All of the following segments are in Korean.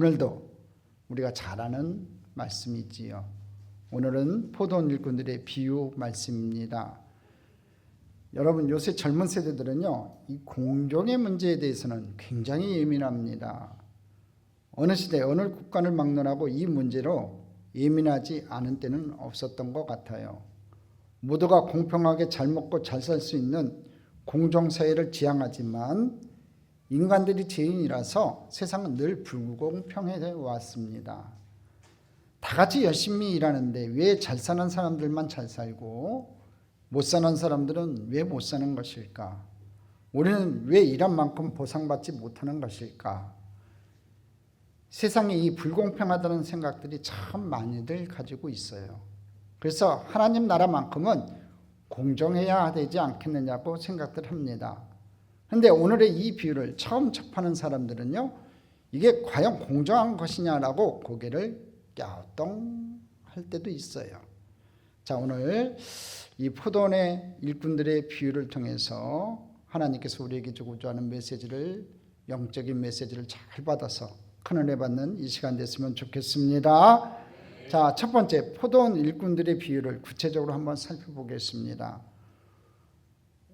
오늘도 우리가 잘 아는 말씀이지요. 오늘은 포도원 일꾼들의 비유 말씀입니다. 여러분, 요새 젊은 세대들은요, 이 공정의 문제에 대해서는 굉장히 예민합니다. 어느 시대 어느 국가를 막론하고 이 문제로 예민하지 않은 때는 없었던 것 같아요. 모두가 공평하게 잘 먹고 잘 살 수 있는 공정사회를 지향하지만 인간들이 죄인이라서 세상은 늘 불공평해 왔습니다. 다 같이 열심히 일하는데 왜 잘 사는 사람들만 잘 살고 못 사는 사람들은 왜 못 사는 것일까? 우리는 왜 일한 만큼 보상받지 못하는 것일까? 세상에 이 불공평하다는 생각들이 참 많이들 가지고 있어요. 그래서 하나님 나라만큼은 공정해야 되지 않겠느냐고 생각들 합니다. 그런데 오늘의 이 비유를 처음 접하는 사람들은요, 이게 과연 공정한 것이냐라고 고개를 갸우뚱할 때도 있어요. 자, 오늘 이 포도원의 일꾼들의 비유를 통해서 하나님께서 우리에게 주고자 하는 메시지를, 영적인 메시지를 잘 받아서 큰 은혜 받는 이 시간 됐으면 좋겠습니다. 자, 첫 번째 포도원 일꾼들의 비유를 구체적으로 한번 살펴보겠습니다.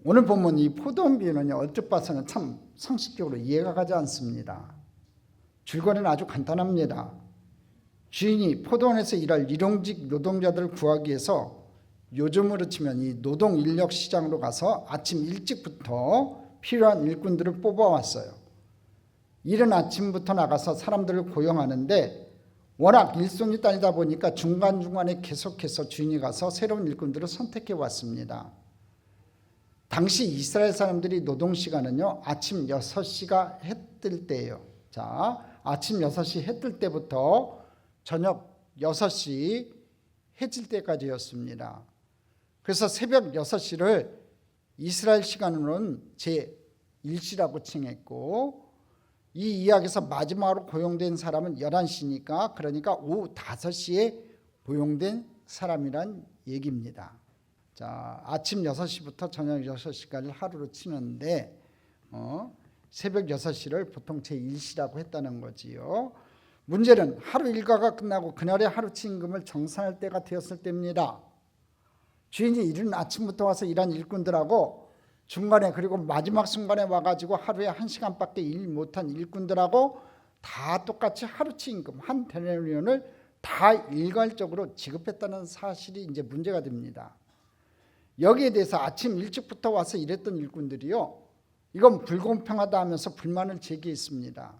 오늘 보면 이 포도원 비유는요, 얼핏 봐서는 참 상식적으로 이해가 가지 않습니다. 줄거리는 아주 간단합니다. 주인이 포도원에서 일할 일용직 노동자들을 구하기 위해서 요즘으로 치면 이 노동 인력 시장으로 가서 아침 일찍부터 필요한 일꾼들을 뽑아왔어요. 이른 아침부터 나가서 사람들을 고용하는데 워낙 일손이 딸리다 보니까 중간중간에 계속해서 주인이 가서 새로운 일꾼들을 선택해 왔습니다. 당시 이스라엘 사람들이 노동시간은요, 아침 6시가 해 뜰 때예요. 자, 아침 6시 해 뜰 때부터 저녁 6시 해질 때까지였습니다. 그래서 새벽 6시를 이스라엘 시간으로는 제1시라고 칭했고, 이 이야기에서 마지막으로 고용된 사람은 11시니까 그러니까 오후 5시에 고용된 사람이란 얘기입니다. 자, 아침 6시부터 저녁 6시까지 하루로 치는데 새벽 6시를 보통 제1시라고 했다는 거지요. 문제는 하루 일과가 끝나고 그날의 하루치 임금을 정산할 때가 되었을 때입니다. 주인이 이른 아침부터 와서 일한 일꾼들하고 중간에 그리고 마지막 순간에 와가지고 하루에 1시간밖에 일 못한 일꾼들하고 다 똑같이 하루치 임금 한 데나리온을 다 일괄적으로 지급했다는 사실이 이제 문제가 됩니다. 여기에 대해서 아침 일찍부터 와서 일했던 일꾼들이요, 이건 불공평하다 하면서 불만을 제기했습니다.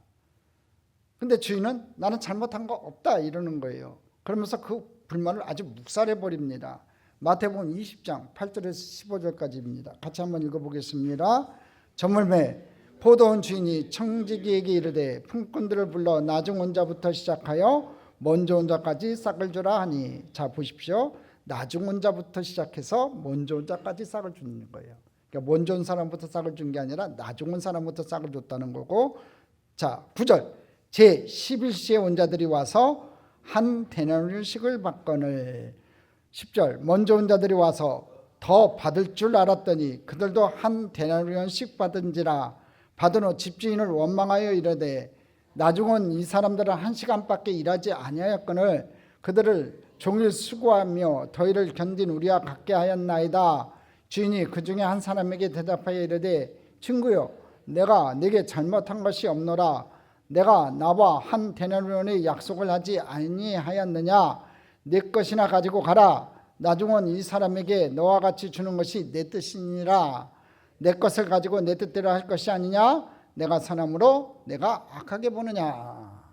근데 주인은 나는 잘못한 거 없다 이러는 거예요. 그러면서 그 불만을 아주 묵살해 버립니다. 마태복음 20장 8절에서 15절까지입니다. 같이 한번 읽어보겠습니다. 저물매 포도원 주인이 청지기에게 이르되 품꾼들을 불러 나중 온 자부터 시작하여 먼저 온 자까지 싹을 주라 하니, 자 보십시오. 나중 온 자부터 시작해서 먼저 온 자까지 싹을 주는 거예요. 그러니까 먼저 온 사람부터 싹을 준 게 아니라 나중 온 사람부터 싹을 줬다는 거고, 자 9절 제 11시에 온 자들이 와서 한 데나리온씩을 받거늘, 10절 먼저 온 자들이 와서 더 받을 줄 알았더니 그들도 한 데나리온씩 받은지라. 받은 후 집주인을 원망하여 이르되 나중 온 이 사람들은 1시간밖에 일하지 아니하였거늘 그들을 종일 수고하며 더위를 견딘 우리와 같게 하였나이다. 주인이 그 중에 한 사람에게 대답하여 이르되 친구여, 내가 네게 잘못한 것이 없노라. 내가 나와 한 데나리온의 약속을 하지 아니하였느냐? 내 것이나 가지고 가라. 나중 온 이 사람에게 너와 같이 주는 것이 내 뜻이니라. 내 것을 가지고 내 뜻대로 할 것이 아니냐? 내가 선함으로 내가 악하게 보느냐?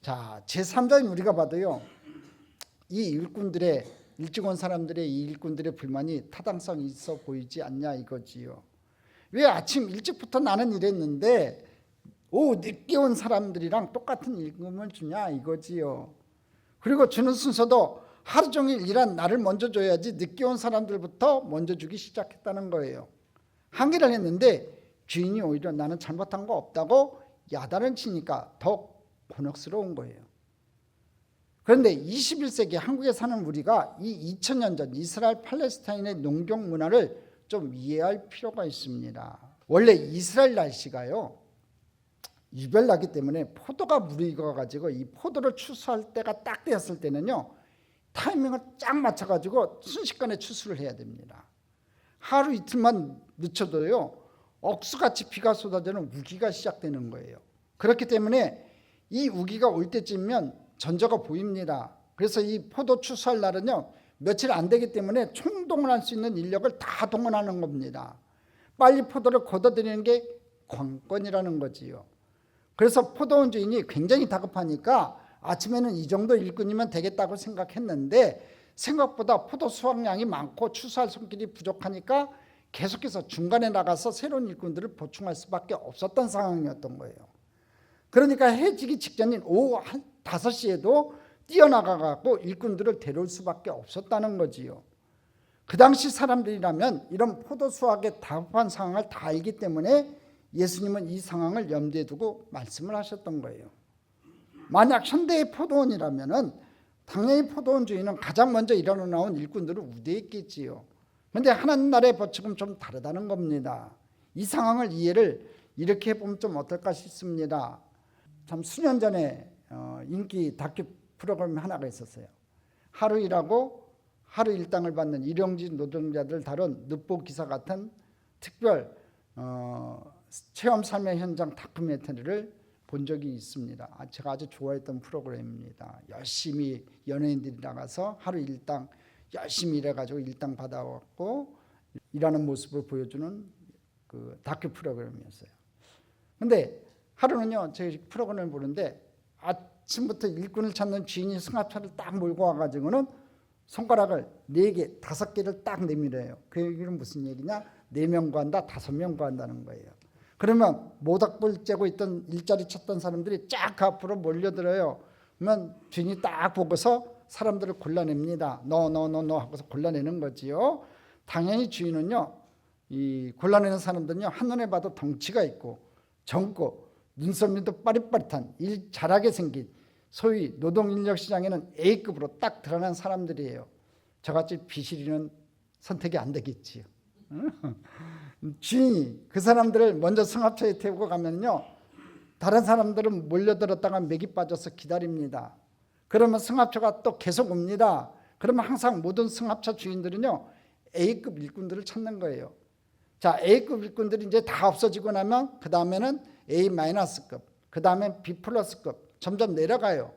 자, 제3자인 우리가 봐도요, 이 일꾼들의, 일찍 온 사람들의 이 일꾼들의 불만이 타당성이 있어 보이지 않냐 이거지요. 왜 아침 일찍부터 나는 일했는데 오후 늦게 온 사람들이랑 똑같은 임금을 주냐 이거지요. 그리고 주는 순서도 하루 종일 일한 나를 먼저 줘야지 늦게 온 사람들부터 먼저 주기 시작했다는 거예요. 항의를 했는데 주인이 오히려 나는 잘못한 거 없다고 야단을 치니까 더 곤혹스러운 거예요. 그런데 21세기 한국에 사는 우리가 이 2000년 전 이스라엘 팔레스타인의 농경 문화를 좀 이해할 필요가 있습니다. 원래 이스라엘 날씨가요, 유별나기 때문에 포도가 무르익어가지고 이 포도를 추수할 때가 딱 되었을 때는요, 타이밍을 쫙 맞춰가지고 순식간에 추수를 해야 됩니다. 하루 이틀만 늦춰도요, 억수같이 비가 쏟아지는 우기가 시작되는 거예요. 그렇기 때문에 이 우기가 올 때쯤이면 전저가 보입니다. 그래서 이 포도 추수할 날은요, 며칠 안 되기 때문에 총동원할 수 있는 인력을 다 동원하는 겁니다. 빨리 포도를 걷어들이는 게 관건이라는 거지요. 그래서 포도원 주인이 굉장히 다급하니까 아침에는 이 정도 일꾼이면 되겠다고 생각했는데 생각보다 포도 수확량이 많고 추수할 손길이 부족하니까 계속해서 중간에 나가서 새로운 일꾼들을 보충할 수밖에 없었던 상황이었던 거예요. 그러니까 해 지기 직전인 오후 5시에도 뛰어나가고 일꾼들을 데려올 수밖에 없었다는 거지요. 그 당시 사람들이라면 이런 포도 수확에 다급한 상황을 다 알기 때문에 예수님은 이 상황을 염두에 두고 말씀을 하셨던 거예요. 만약 현대의 포도원이라면 당연히 포도원 주인은 가장 먼저 일하러 나온 일꾼들을 우대했겠지요. 그런데 하나님 나라의 법칙은 좀 다르다는 겁니다. 이 상황을 이해를 이렇게 해보면 좀 어떨까 싶습니다. 참 수년 전에 인기 다큐 프로그램 하나가 있었어요. 하루 일하고 하루 일당을 받는 일용직 노동자들 다룬 늑보 기사 같은 특별 체험 삶의 현장 다큐멘터리를 본 적이 있습니다. 제가 아주 좋아했던 프로그램입니다. 열심히 연예인들이 나가서 하루 일당 열심히 일해가지고 일당 받아왔고 일하는 모습을 보여주는 그 다큐 프로그램이었어요. 근데 하루는요, 제 프로그램을 보는데 아침부터 일꾼을 찾는 주인이 승합차를 딱 몰고 와가지고는 손가락을 4개, 5개를 딱 내밀어요. 그 얘기는 무슨 얘기냐? 4명 구한다, 5명 구한다는 거예요. 그러면 모닥불 쬐고 있던 일자리 찾던 사람들이 쫙 앞으로 몰려들어요. 그러면 주인이 딱 보고서 사람들을 골라냅니다. 너 하고서 골라내는 거지요. 당연히 주인은요, 이 골라내는 사람들은요, 한눈에 봐도 덩치가 있고 젊고 눈썹도 빠릿빠릿한 일 잘하게 생긴 소위 노동인력 시장에는 A급으로 딱 드러난 사람들이에요. 저같이 비실이는 선택이 안 되겠지요. 주인이 그 사람들을 먼저 승합차에 태우고 가면요, 다른 사람들은 몰려들었다가 맥이 빠져서 기다립니다. 그러면 승합차가 또 계속 옵니다. 그러면 항상 모든 승합차 주인들은요, A급 일꾼들을 찾는 거예요. 자, A급 일꾼들이 이제 다 없어지고 나면 그 다음에는 A-급, 그 다음에 B+급 점점 내려가요.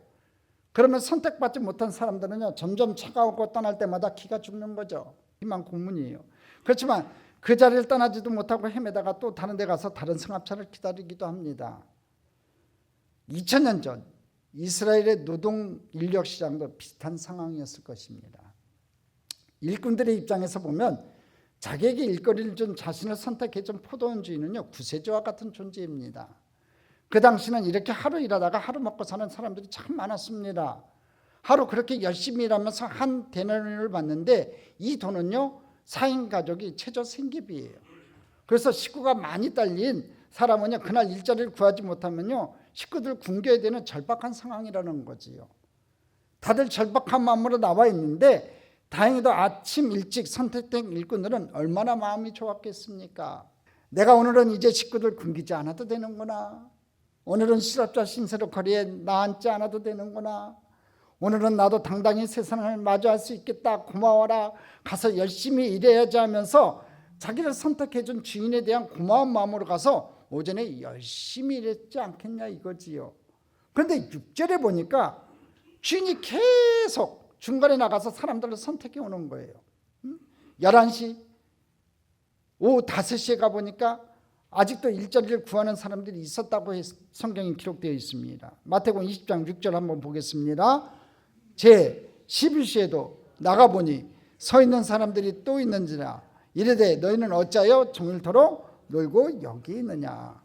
그러면 선택받지 못한 사람들은요, 점점 차가 오고 떠날 때마다 기가 죽는 거죠. 희망 고문이에요. 그렇지만 그 자리를 떠나지도 못하고 헤매다가 또 다른 데 가서 다른 승합차를 기다리기도 합니다. 2000년 전 이스라엘의 노동 인력 시장도 비슷한 상황이었을 것입니다. 일꾼들의 입장에서 보면 자기에게 일거리를 준 자신을 선택해준 포도원 주인은요, 구세주와 같은 존재입니다. 그 당시는 이렇게 하루 일하다가 하루 먹고 사는 사람들이 참 많았습니다. 하루 그렇게 열심히 일하면서 한 데나리온을 받는데 이 돈은요, 4인 가족이 최저 생계비예요. 그래서 식구가 많이 딸린 사람은요, 그날 일자리를 구하지 못하면요, 식구들 굶겨야 되는 절박한 상황이라는 거지요. 다들 절박한 마음으로 나와 있는데 다행히도 아침 일찍 선택된 일꾼들은 얼마나 마음이 좋았겠습니까? 내가 오늘은 이제 식구들 굶기지 않아도 되는구나. 오늘은 실업자 신세로 거리에 나앉지 않아도 되는구나. 오늘은 나도 당당히 세상을 마주할 수 있겠다. 고마워라. 가서 열심히 일해야지 하면서 자기를 선택해준 주인에 대한 고마운 마음으로 가서 오전에 열심히 일했지 않겠냐 이거지요. 그런데 6절에 보니까 주인이 계속 중간에 나가서 사람들을 선택해 오는 거예요. 11시, 오후 5시에 가보니까 아직도 일자리를 구하는 사람들이 있었다고 성경에 기록되어 있습니다. 마태복음 20장 6절 한번 보겠습니다. 제 11시에도 나가보니 서 있는 사람들이 또 있는지라 이르되 너희는 어찌하여 종일토록 놀고 여기 있느냐.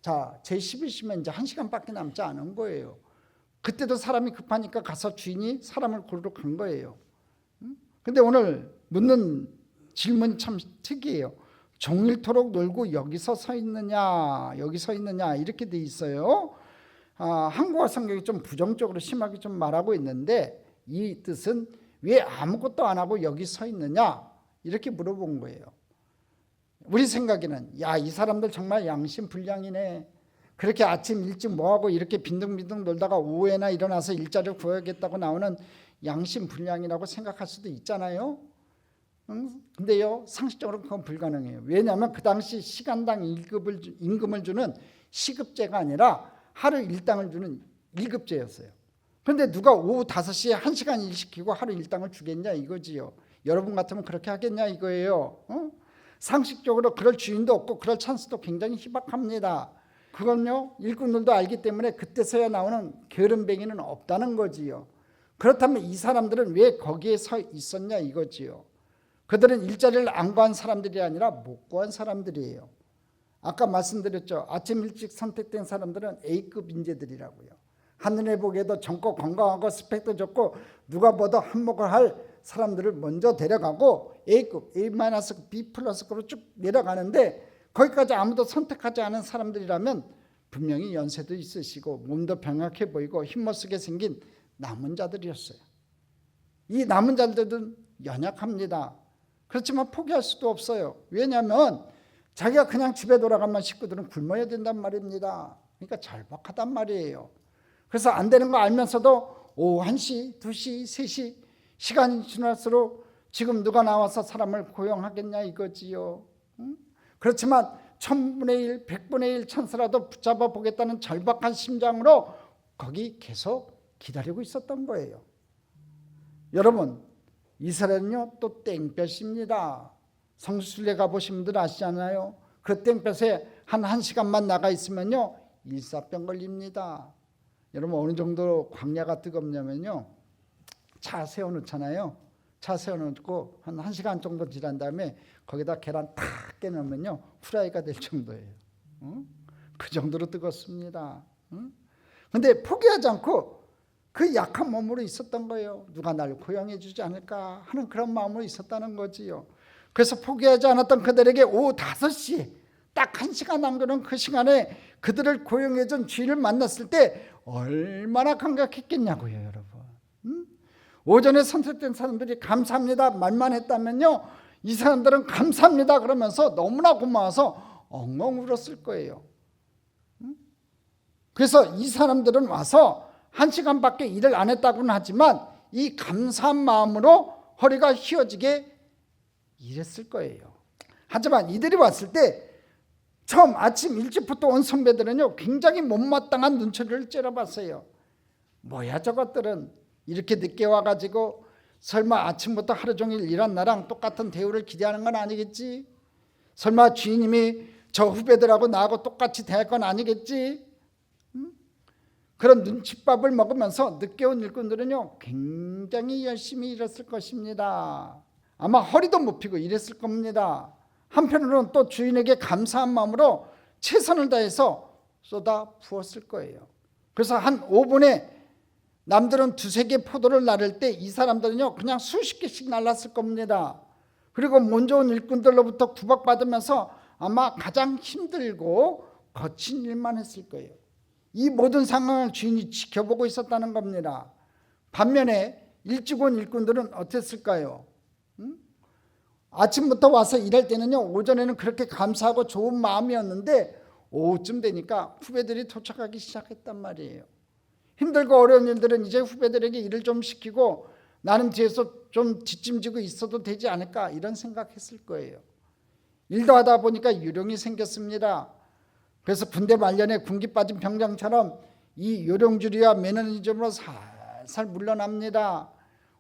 자, 제 11시면 이제 1시간밖에 남지 않은 거예요. 그때도 사람이 급하니까 가서 주인이 사람을 고르러 간 거예요. 근데 오늘 묻는 질문이 참 특이해요. 종일토록 놀고 여기서 서 있느냐, 여기 서 있느냐 이렇게 돼 있어요. 한국어 성경이 좀 부정적으로 심하게 좀 말하고 있는데 이 뜻은 왜 아무것도 안 하고 여기 서 있느냐 이렇게 물어본 거예요. 우리 생각에는 야, 이 사람들 정말 양심불량이네. 그렇게 아침 일찍 뭐하고 이렇게 빈둥빈둥 놀다가 오후에나 일어나서 일자리를 구해야겠다고 나오는 양심불량이라고 생각할 수도 있잖아요. 근데요, 상식적으로 그건 불가능해요. 왜냐하면 그 당시 시간당 임금을 주는 시급제가 아니라 하루 일당을 주는 일급제였어요. 그런데 누가 오후 5시에 1시간 일 시키고 하루 일당을 주겠냐 이거지요. 여러분 같으면 그렇게 하겠냐 이거예요. 상식적으로 그럴 주인도 없고 그럴 찬스도 굉장히 희박합니다. 그건요, 일꾼들도 알기 때문에 그때서야 나오는 게으름뱅이는 없다는 거지요. 그렇다면 이 사람들은 왜 거기에 서 있었냐 이거지요. 그들은 일자리를 안 구한 사람들이 아니라 못 구한 사람들이에요. 아까 말씀드렸죠. 아침 일찍 선택된 사람들은 A급 인재들이라고요. 한눈에 보기에도 젊고 건강하고 스펙도 좋고 누가 봐도 한몫을 할 사람들을 먼저 데려가고 A급, A-, B+급으로 쭉 내려가는데 거기까지 아무도 선택하지 않은 사람들이라면 분명히 연세도 있으시고 몸도 병약해 보이고 힘못쓰게 생긴 남은 자들이었어요. 이 남은 자들은 연약합니다. 그렇지만 포기할 수도 없어요. 왜냐하면 자기가 그냥 집에 돌아가면 식구들은 굶어야 된단 말입니다. 그러니까 절박하단 말이에요. 그래서 안 되는 거 알면서도 오후 1시, 2시, 3시 시간이 지날수록 지금 누가 나와서 사람을 고용하겠냐 이거지요. 그렇지만 1000분의 1, 100분의 1 찬스라도 붙잡아 보겠다는 절박한 심장으로 거기 계속 기다리고 있었던 거예요. 여러분, 이스라엘은요 또 땡볕입니다. 성수순례 가보신 분들 아시잖아요. 그 땡볕에 한 1시간만 나가 있으면요 일사병 걸립니다. 여러분 어느 정도 광야가 뜨겁냐면요, 차 세워놓잖아요. 차 세워놓고 한 1시간 정도 지난 다음에 거기다 계란 탁 깨놓으면요 후라이가 될 정도예요. 그 정도로 뜨겁습니다. 근데 포기하지 않고 그 약한 몸으로 있었던 거예요. 누가 날 고용해 주지 않을까 하는 그런 마음으로 있었다는 거지요. 그래서 포기하지 않았던 그들에게 오후 5시 딱 1시간 남겨놓은 그 시간에 그들을 고용해 준 주인을 만났을 때 얼마나 감격했겠냐고요, 여러분. 오전에 선택된 사람들이 감사합니다 말만 했다면요 이 사람들은 감사합니다 그러면서 너무나 고마워서 엉엉 울었을 거예요. 그래서 이 사람들은 와서 1시간밖에 일을 안 했다고는 하지만 이 감사한 마음으로 허리가 휘어지게 일했을 거예요. 하지만 이들이 왔을 때 처음 아침 일찍부터 온 선배들은요 굉장히 못마땅한 눈초리를 째려봤어요. 뭐야 저것들은 이렇게 늦게 와가지고 설마 아침부터 하루 종일 일한 나랑 똑같은 대우를 기대하는 건 아니겠지? 설마 주인님이 저 후배들하고 나하고 똑같이 대할 건 아니겠지? 그런 눈칫밥을 먹으면서 늦게 온 일꾼들은요 굉장히 열심히 일했을 것입니다. 아마 허리도 못 펴고 일했을 겁니다. 한편으로는 또 주인에게 감사한 마음으로 최선을 다해서 쏟아 부었을 거예요. 그래서 한 5분에 남들은 2-3개 포도를 나를 때 이 사람들은요 그냥 수십 개씩 날랐을 겁니다. 그리고 먼저 온 일꾼들로부터 구박받으면서 아마 가장 힘들고 거친 일만 했을 거예요. 이 모든 상황을 주인이 지켜보고 있었다는 겁니다. 반면에 일찍 온 일꾼들은 어땠을까요? 아침부터 와서 일할 때는요 오전에는 그렇게 감사하고 좋은 마음이었는데 오후쯤 되니까 후배들이 도착하기 시작했단 말이에요. 힘들고 어려운 일들은 이제 후배들에게 일을 좀 시키고 나는 뒤에서 좀 뒷짐지고 있어도 되지 않을까 이런 생각했을 거예요. 일도 하다 보니까 요령이 생겼습니다. 그래서 군대 말년에 군기 빠진 병장처럼 이 요령주의와 매너리즘으로 살살 물러납니다.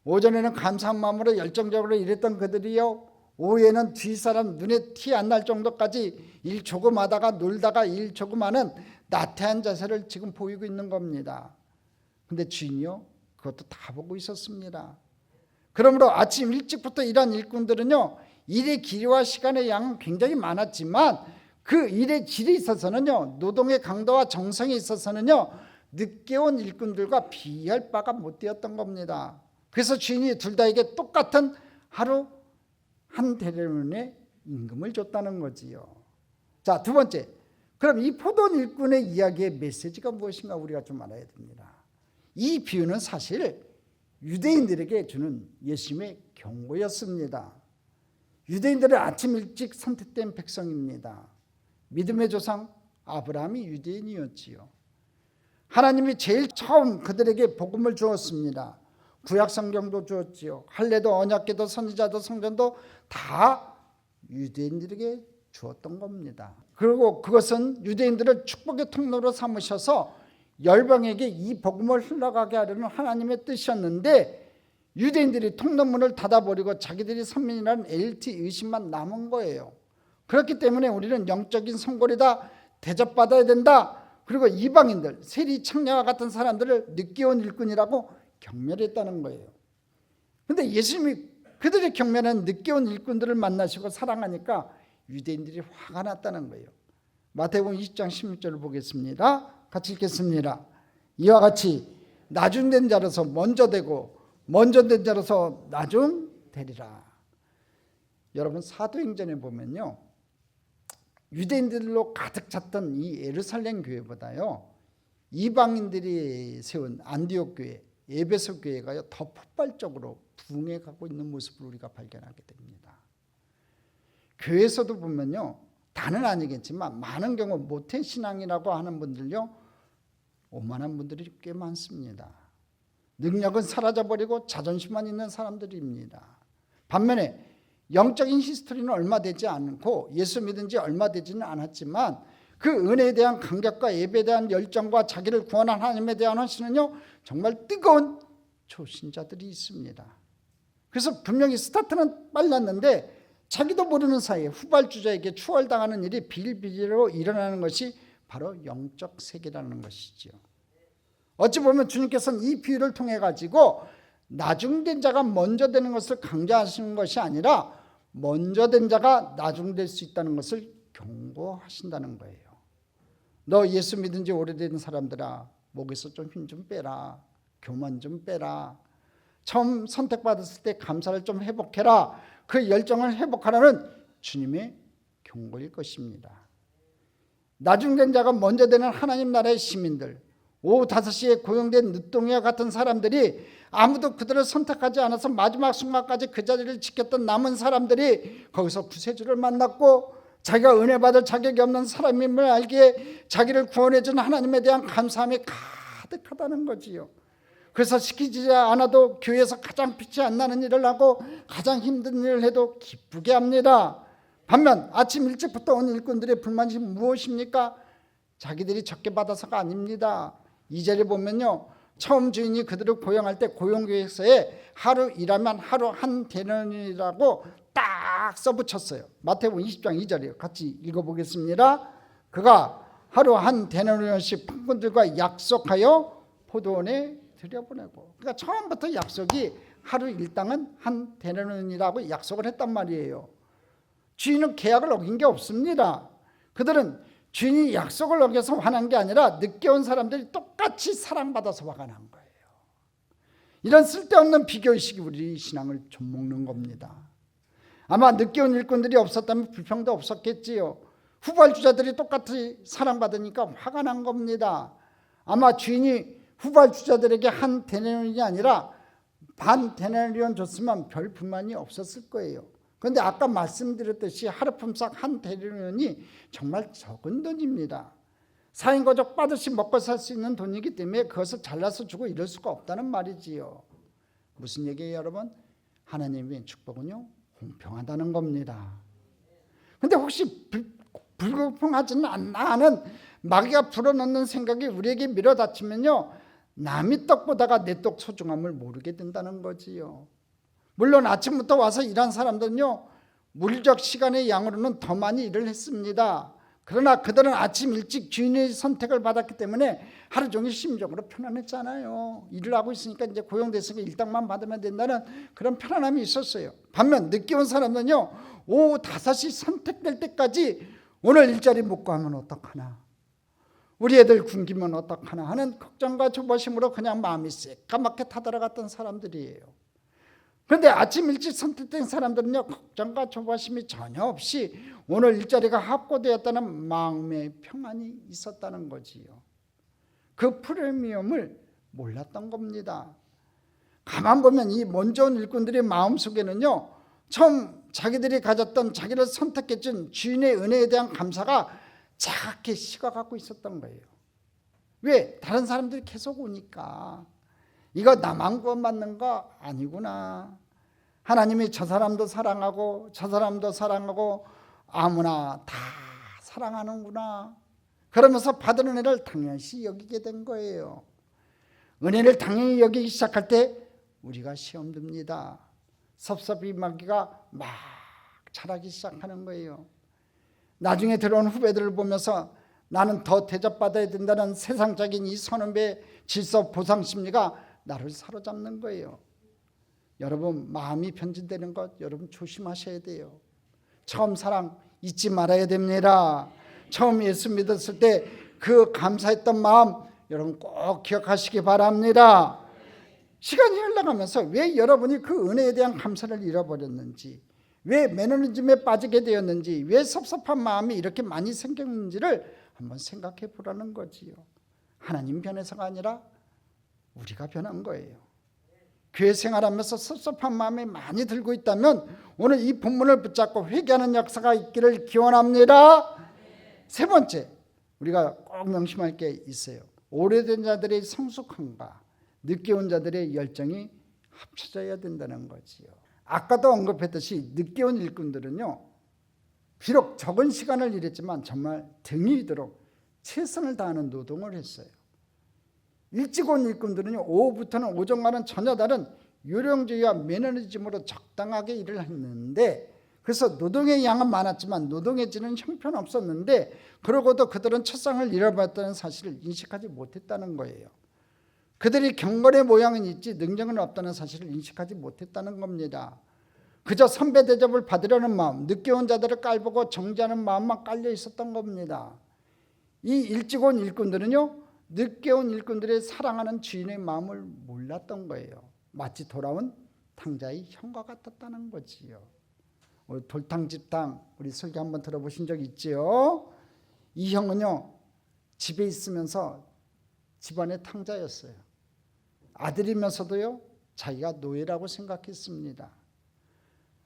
오전에는 감사한 마음으로 열정적으로 일했던 그들이요 오후에는 뒷사람 눈에 티 안 날 정도까지 일 조금 하다가 놀다가 일 조금 하는 나태한 자세를 지금 보이고 있는 겁니다. 근데 주인이요 그것도 다 보고 있었습니다. 그러므로 아침 일찍부터 일한 일꾼들은요 일의 길이와 시간의 양은 굉장히 많았지만 그 일의 질이 있어서는요 노동의 강도와 정성에 있어서는요 늦게 온 일꾼들과 비할 바가 못 되었던 겁니다. 그래서 주인이 둘 다에게 똑같은 하루 한 대련의 임금을 줬다는 거지요. 자, 두 번째, 그럼 이 포도원 일꾼의 이야기의 메시지가 무엇인가 우리가 좀 알아야 됩니다. 이 비유는 사실 유대인들에게 주는 예수님의 경고였습니다. 유대인들은 아침 일찍 선택된 백성입니다. 믿음의 조상 아브라함이 유대인이었지요. 하나님이 제일 처음 그들에게 복음을 주었습니다. 구약 성경도 주었지요. 할례도 언약궤도 선지자도 성전도 다 유대인들에게 주었던 겁니다. 그리고 그것은 유대인들을 축복의 통로로 삼으셔서 열방에게 이 복음을 흘러가게 하려는 하나님의 뜻이었는데 유대인들이 통로문을 닫아버리고 자기들이 선민이라는 LT 의심만 남은 거예요. 그렇기 때문에 우리는 영적인 성골이다, 대접받아야 된다. 그리고 이방인들, 세리 창녀와 같은 사람들을 늦게 온 일꾼이라고 경멸했다는 거예요. 그런데 예수님이 그들의 경멸한 늦게 온 일꾼들을 만나시고 사랑하니까 유대인들이 화가 났다는 거예요. 마태복음 20장 16절을 보겠습니다. 같이 읽겠습니다. 이와 같이 나중된 자로서 먼저 되고 먼저 된 자로서 나중 되리라. 여러분 사도행전에 보면요, 유대인들로 가득 찼던 이 예루살렘 교회보다요 이방인들이 세운 안디옥 교회, 에베소 교회가 더 폭발적으로 부흥해 가고 있는 모습을 우리가 발견하게 됩니다. 교회에서도 보면요, 다는 아니겠지만 많은 경우 모태신앙이라고 하는 분들요 오만한 분들이 꽤 많습니다. 능력은 사라져버리고 자존심만 있는 사람들입니다. 반면에 영적인 히스토리는 얼마 되지 않고 예수 믿은 지 얼마 되지는 않았지만 그 은혜에 대한 감격과 예배에 대한 열정과 자기를 구원한 하나님에 대한 헌신은요 정말 뜨거운 초신자들이 있습니다. 그래서 분명히 스타트는 빨랐는데 자기도 모르는 사이에 후발주자에게 추월당하는 일이 비일비재로 일어나는 것이 바로 영적 세계라는 것이죠. 어찌 보면 주님께서는 이 비유를 통해 가지고 나중된 자가 먼저 되는 것을 강조하시는 것이 아니라 먼저 된 자가 나중될 수 있다는 것을 경고하신다는 거예요. 너 예수 믿은 지 오래된 사람들아, 목에서 좀 힘 좀 빼라. 교만 좀 빼라. 처음 선택받았을 때 감사를 좀 회복해라. 그 열정을 회복하라는 주님의 경고일 것입니다. 나중된 자가 먼저 되는 하나님 나라의 시민들, 오후 5시에 고용된 늦둥이와 같은 사람들이 아무도 그들을 선택하지 않아서 마지막 순간까지 그 자리를 지켰던 남은 사람들이 거기서 구세주를 만났고 자기가 은혜 받을 자격이 없는 사람임을 알기에 자기를 구원해 준 하나님에 대한 감사함이 가득하다는 거지요. 그래서 시키지 않아도 교회에서 가장 빛이 안 나는 일을 하고 가장 힘든 일을 해도 기쁘게 합니다. 반면 아침 일찍부터 온 일꾼들의 불만이 무엇입니까? 자기들이 적게 받아서가 아닙니다. 2절에 보면요, 처음 주인이 그들을 고용할 때 고용계획서에 하루 일하면 하루 한 데나리온이라고 딱 써붙였어요. 마태복음 20장 2절이요. 같이 읽어보겠습니다. 그가 하루 한 데나리온씩 판꾼들과 약속하여 포도원에 들여보내고, 그러니까 처음부터 약속이 하루 일당은 한 데나리온이라고 약속을 했단 말이에요. 주인은 계약을 어긴 게 없습니다. 그들은 주인이 약속을 어겨서 화난 게 아니라 늦게 온 사람들이 똑같이 사랑받아서 화가 난 거예요. 이런 쓸데없는 비교의식이 우리 신앙을 좀먹는 겁니다. 아마 늦게 온 일꾼들이 없었다면 불평도 없었겠지요. 후발주자들이 똑같이 사랑받으니까 화가 난 겁니다. 아마 주인이 후발주자들에게 한 데나리온이 아니라 반 데나리온 줬으면 별 불만이 없었을 거예요. 그런데 아까 말씀드렸듯이 하루품삯 한 데나리온이 정말 적은 돈입니다. 사인거적 빠듯이 먹고 살 수 있는 돈이기 때문에 그것을 잘라서 주고 이럴 수가 없다는 말이지요. 무슨 얘기예요, 여러분? 하나님의 축복은요 공평하다는 겁니다. 그런데 혹시 불공평하지는 않나 하는 마귀가 불어넣는 생각이 우리에게 밀어닥치면요 남의 떡보다가 내 떡 소중함을 모르게 된다는 거지요. 물론 아침부터 와서 일한 사람들은요 물적 시간의 양으로는 더 많이 일을 했습니다. 그러나 그들은 아침 일찍 주인의 선택을 받았기 때문에 하루 종일 심적으로 편안했잖아요. 일을 하고 있으니까 이제 고용됐으니까 일당만 받으면 된다는 그런 편안함이 있었어요. 반면 늦게 온 사람은요 오후 5시 선택될 때까지 오늘 일자리 못 가면 어떡하나, 우리 애들 굶기면 어떡하나 하는 걱정과 조바심으로 그냥 마음이 새까맣게 타들어갔던 사람들이에요. 그런데 아침 일찍 선택된 사람들은요 걱정과 조바심이 전혀 없이 오늘 일자리가 확보되었다는 마음의 평안이 있었다는 거지요. 그 프리미엄을 몰랐던 겁니다. 가만 보면 이 먼저 온 일꾼들의 마음속에는요 처음 자기들이 가졌던 자기를 선택해 준 주인의 은혜에 대한 감사가 작게 식어가고 있었던 거예요. 왜? 다른 사람들이 계속 오니까 이거 나만 구원받는 거 아니구나. 하나님이 저 사람도 사랑하고 저 사람도 사랑하고 아무나 다 사랑하는구나. 그러면서 받은 은혜를 당연시 여기게 된 거예요. 은혜를 당연히 여기기 시작할 때 우리가 시험 듭니다. 섭섭이 마귀가 막 자라기 시작하는 거예요. 나중에 들어온 후배들을 보면서 나는 더 대접받아야 된다는 세상적인 이 선후배 질서 보상 심리가 나를 사로잡는 거예요. 여러분, 마음이 변질되는 것 여러분 조심하셔야 돼요. 처음 사랑 잊지 말아야 됩니다. 처음 예수 믿었을 때 그 감사했던 마음 여러분 꼭 기억하시기 바랍니다. 시간이 흘러가면서 왜 여러분이 그 은혜에 대한 감사를 잃어버렸는지, 왜 매너리즘에 빠지게 되었는지, 왜 섭섭한 마음이 이렇게 많이 생겼는지를 한번 생각해 보라는 거지요. 하나님 변해서가 아니라 우리가 변한 거예요. 교회 생활하면서 섭섭한 마음이 많이 들고 있다면 오늘 이 본문을 붙잡고 회개하는 역사가 있기를 기원합니다. 세 번째, 우리가 꼭 명심할 게 있어요. 오래된 자들의 성숙함과 늦게 온 자들의 열정이 합쳐져야 된다는 거지요. 아까도 언급했듯이 늦게 온 일꾼들은요, 비록 적은 시간을 일했지만 정말 등이 이도록 최선을 다하는 노동을 했어요. 일찍 온 일꾼들은요, 오후부터는 오전과는 전혀 다른 요령주의와 매너리즘으로 적당하게 일을 했는데, 그래서 노동의 양은 많았지만 노동의 질은 형편없었는데, 그러고도 그들은 첫상을 잃어버렸다는 사실을 인식하지 못했다는 거예요. 그들이 경건의 모양은 있지 능력은 없다는 사실을 인식하지 못했다는 겁니다. 그저 선배 대접을 받으려는 마음, 늦게 온 자들을 깔보고 정지하는 마음만 깔려 있었던 겁니다. 이 일찍 온 일꾼들은요, 늦게 온 일꾼들의 사랑하는 주인의 마음을 몰랐던 거예요. 마치 돌아온 탕자의 형과 같았다는 거지요. 우리 돌탕집탕 우리 설교 한번 들어보신 적 있지요? 이 형은요, 집에 있으면서 집안의 탕자였어요. 아들이면서도요, 자기가 노예라고 생각했습니다.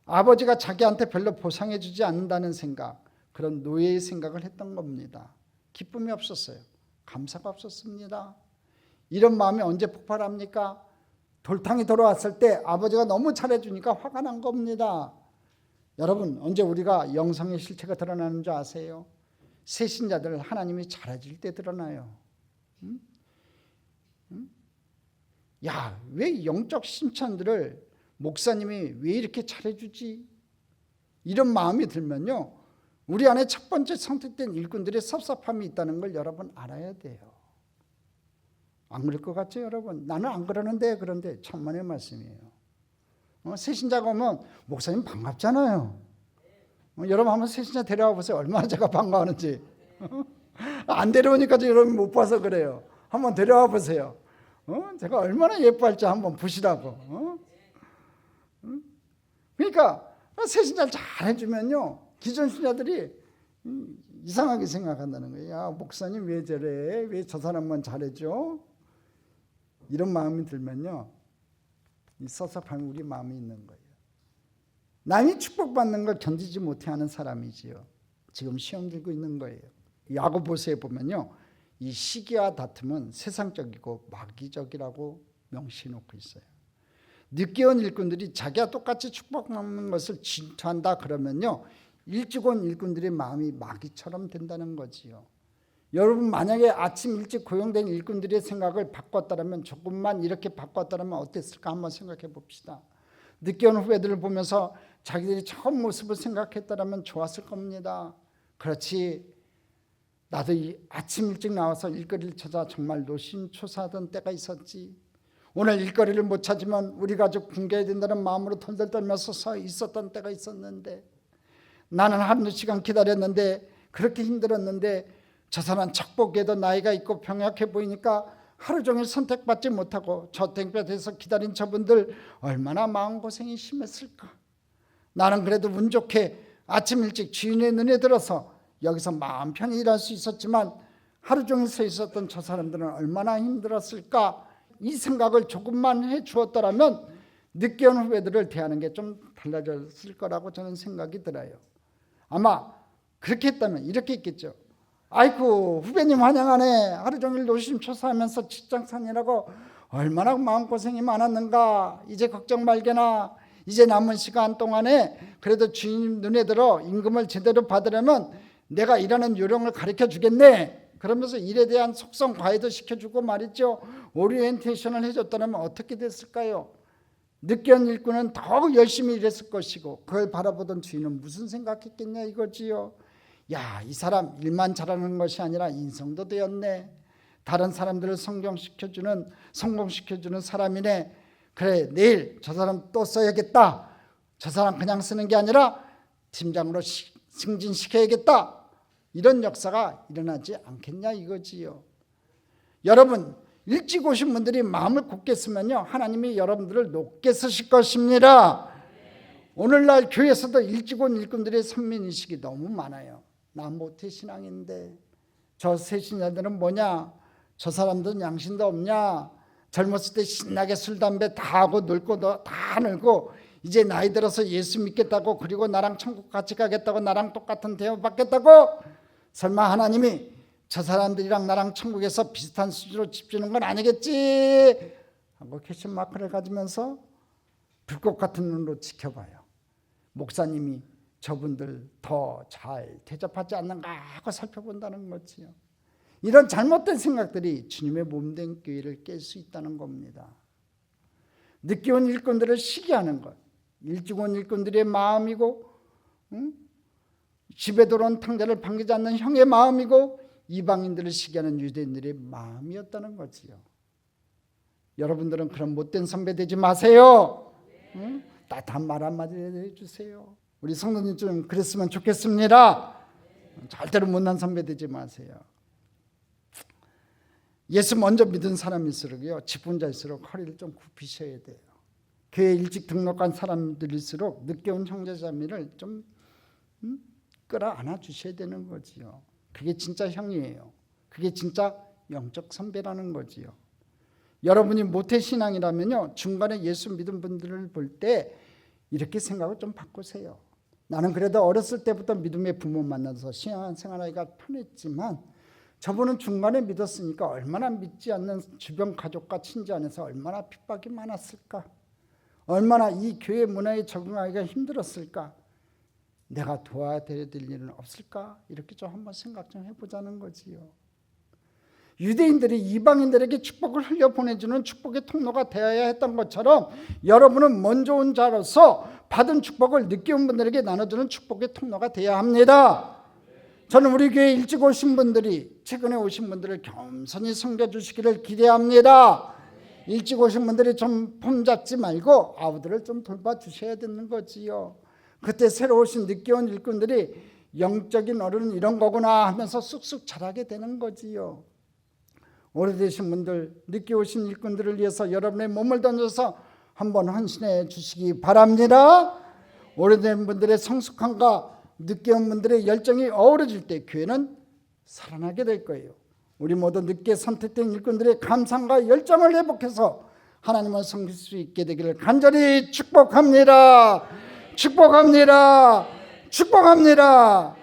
아버지가 자기한테 별로 보상해 주지 않는다는 생각, 그런 노예의 생각을 했던 겁니다. 기쁨이 없었어요. 감사가 없었습니다. 이런 마음이 언제 폭발합니까? 돌탕이 돌아왔을 때 아버지가 너무 잘해주니까 화가 난 겁니다. 여러분, 언제 우리가 영성의 실체가 드러나는 줄 아세요? 새신자들 하나님이 잘해줄 때 드러나요. 야, 왜 영적 신천들을 목사님이 왜 이렇게 잘해주지? 이런 마음이 들면요, 우리 안에 첫 번째 선택된 일꾼들의 섭섭함이 있다는 걸 여러분 알아야 돼요. 안 그럴 것 같죠, 여러분? 나는 안 그러는데, 그런데 천만의 말씀이에요. 새신자가 오면 목사님 반갑잖아요. 여러분 한번 새신자 데려와 보세요. 얼마나 제가 반가워하는지. 안 데려오니까 여러분 못 봐서 그래요. 한번 데려와 보세요. 제가 얼마나 예뻐할지 한번 보시라고. 그러니까 새신자를 잘 해주면요, 기존 신자들이 이상하게 생각한다는 거예요. 야, 목사님 왜 저래? 왜 저 사람만 잘해줘? 이런 마음이 들면요, 이 섭섭한 우리 마음이 있는 거예요. 남이 축복받는 걸 견디지 못해하는 사람이지요. 지금 시험 들고 있는 거예요. 야고보서에 보면요, 이 시기와 다툼은 세상적이고 마귀적이라고 명시해 놓고 있어요. 늦게 온 일꾼들이 자기와 똑같이 축복받는 것을 질투한다 그러면요, 일찍 온 일꾼들의 마음이 마귀처럼 된다는 거지요. 여러분, 만약에 아침 일찍 고용된 일꾼들의 생각을 바꿨다면, 조금만 이렇게 바꿨다면 어땠을까 한번 생각해 봅시다. 늦게 온 후배들을 보면서 자기들이 처음 모습을 생각했다면 좋았을 겁니다. 그렇지, 나도 아침 일찍 나와서 일거리를 찾아 정말 노심초사하던 때가 있었지. 오늘 일거리를 못 찾으면 우리 가족 굶겨야 된다는 마음으로 덜덜 떨면서 서 있었던 때가 있었는데, 나는 한두 시간 기다렸는데 그렇게 힘들었는데, 저 사람 척보기에도 나이가 있고 병약해 보이니까 하루 종일 선택받지 못하고 저 땡볕에서 기다린 저분들 얼마나 마음고생이 심했을까. 나는 그래도 운 좋게 아침 일찍 주인의 눈에 들어서 여기서 마음 편히 일할 수 있었지만, 하루 종일 서 있었던 저 사람들은 얼마나 힘들었을까. 이 생각을 조금만 해 주었더라면 늦게 온 후배들을 대하는 게 좀 달라졌을 거라고 저는 생각이 들어요. 아마 그렇게 했다면 이렇게 했겠죠. 아이고 후배님 환영하네. 하루 종일 노심초사하면서 직장생활하고 얼마나 마음고생이 많았는가. 이제 걱정 말게나. 이제 남은 시간 동안에 그래도 주님 눈에 들어 임금을 제대로 받으려면 내가 일하는 요령을 가르쳐 주겠네. 그러면서 일에 대한 속성 과외도 시켜주고 말이죠. 오리엔테이션을 해줬다면 어떻게 됐을까요? 늦게 온 일꾼은 더욱 열심히 일했을 것이고 그걸 바라보던 주인은 무슨 생각했겠냐 이거지요. 야, 이 사람 일만 잘하는 것이 아니라 인성도 되었네. 다른 사람들을 성공시켜주는 사람이네. 그래, 내일 저 사람 또 써야겠다. 저 사람 그냥 쓰는 게 아니라 팀장으로 승진시켜야겠다. 이런 역사가 일어나지 않겠냐 이거지요. 여러분, 일찍 오신 분들이 마음을 굳게 쓰면요, 하나님이 여러분들을 높게 쓰실 것입니다. 오늘날 교회에서도 일찍 온 일꾼들의 선민의식이 너무 많아요. 나 모태신앙인데 저 새신자들은 뭐냐, 저 사람들은 양심도 없냐, 젊었을 때 신나게 술 담배 다 하고 놀고 다 놀고 이제 나이 들어서 예수 믿겠다고, 그리고 나랑 천국 같이 가겠다고, 나랑 똑같은 대우 받겠다고, 설마 하나님이 저 사람들이랑 나랑 천국에서 비슷한 수준으로 집 주는 건 아니겠지 하고 퀘스천 마크를 가지면서 불꽃 같은 눈으로 지켜봐요. 목사님이 저분들 더 잘 대접하지 않는가 하고 살펴본다는 거지요. 이런 잘못된 생각들이 주님의 몸된 교회를 깰 수 있다는 겁니다. 늦게 온 일꾼들을 시기하는 것, 일찍 온 일꾼들의 마음이고, 집에 들어온 탕자를 반기지 않는 형의 마음이고, 이방인들을 시기하는 유대인들의 마음이었다는 거지요. 여러분들은 그런 못된 선배 되지 마세요. 따뜻한 말 한마디 해주세요. 우리 성도님 좀 그랬으면 좋겠습니다. 절대로 못난 선배 되지 마세요. 예수 먼저 믿은 사람일수록요, 직분자일수록 허리를 좀 굽히셔야 돼요. 교회 일찍 등록한 사람들일수록 늦게 온 형제자매를 좀 끌어안아 주셔야 되는 거지요. 그게 진짜 형이에요. 그게 진짜 영적 선배라는 거지요. 여러분이 모태신앙이라면요, 중간에 예수 믿은 분들을 볼 때 이렇게 생각을 좀 바꾸세요. 나는 그래도 어렸을 때부터 믿음의 부모 만나서 신앙생활하기가 편했지만 저분은 중간에 믿었으니까 얼마나 믿지 않는 주변 가족과 친지 안에서 얼마나 핍박이 많았을까, 얼마나 이 교회 문화에 적응하기가 힘들었을까, 내가 도와드려야 될 일은 없을까, 이렇게 좀 한번 생각 좀 해보자는 거지요. 유대인들이 이방인들에게 축복을 흘려보내주는 축복의 통로가 되어야 했던 것처럼 여러분은 먼저 온 자로서 받은 축복을 늦게 온 분들에게 나눠주는 축복의 통로가 되어야 합니다. 저는 우리 교회 일찍 오신 분들이 최근에 오신 분들을 겸손히 섬겨주시기를 기대합니다. 일찍 오신 분들이 좀 폼 잡지 말고 아우들을 좀 돌봐주셔야 되는 거지요. 그때 새로 오신 늦게 온 일꾼들이 영적인 어른은 이런 거구나 하면서 쑥쑥 자라게 되는 거지요. 오래되신 분들, 늦게 오신 일꾼들을 위해서 여러분의 몸을 던져서 한번 헌신해 주시기 바랍니다. 오래된 분들의 성숙함과 늦게 온 분들의 열정이 어우러질 때 교회는 살아나게 될 거예요. 우리 모두 늦게 선택된 일꾼들의 감상과 열정을 회복해서 하나님을 섬길 수 있게 되기를 간절히 축복합니다. 축복합니다. 축복합니다.